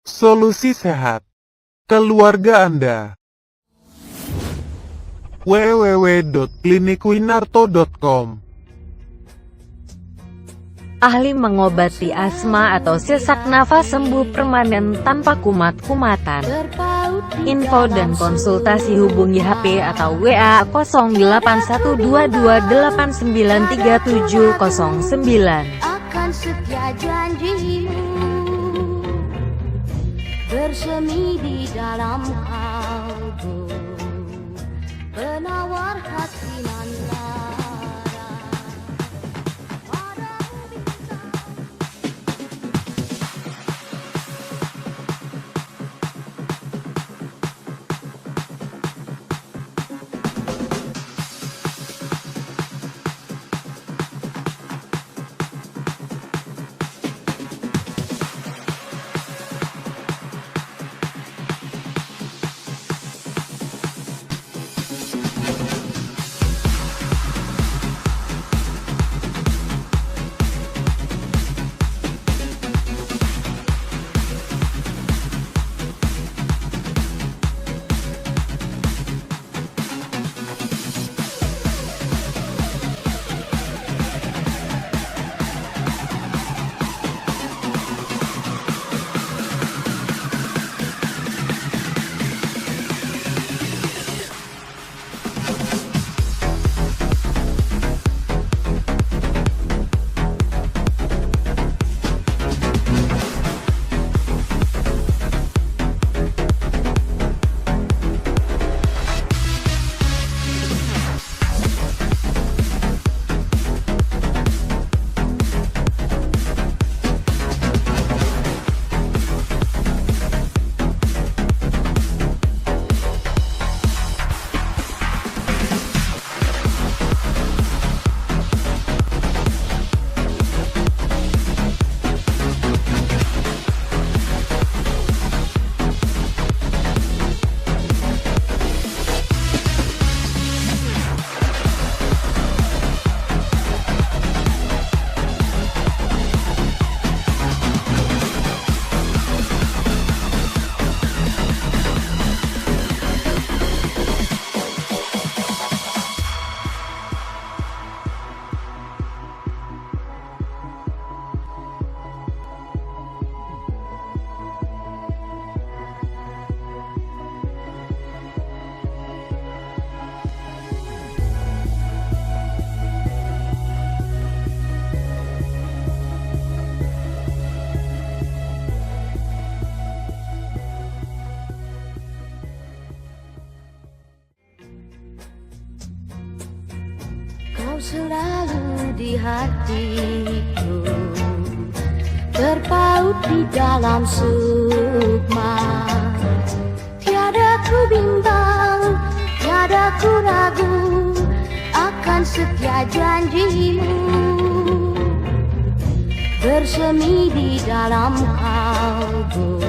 Solusi sehat keluarga Anda. www.klinikwinarto.com. Ahli mengobati asma atau sesak nafas sembuh permanen tanpa kumat-kumatan. Info dan konsultasi hubungi HP atau WA 0812293709. Akan setia janjimu bersemi di dalam kalbu, penawar hati nan lara. Padamu bintang. Kau selalu di hatiku, terpaut di dalam sukma. Tiada ku bimbang, tiada ku ragu akan setia janjimu bersemi di dalam kalbu,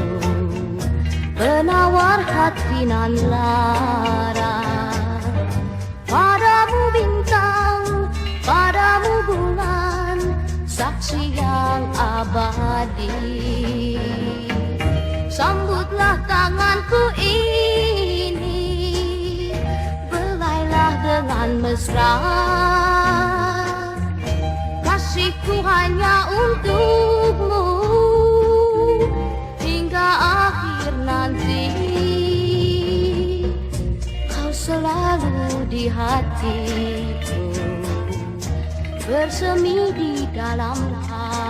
penawar hati nan lara. Padamu bintang, padamu bulan, saksi yang abadi. Sambutlah tanganku ini, belailah dengan mesra. Kasihku hanya untukmu hingga akhir nanti. Kau selalu di hatiku, bersemi di dalam hati.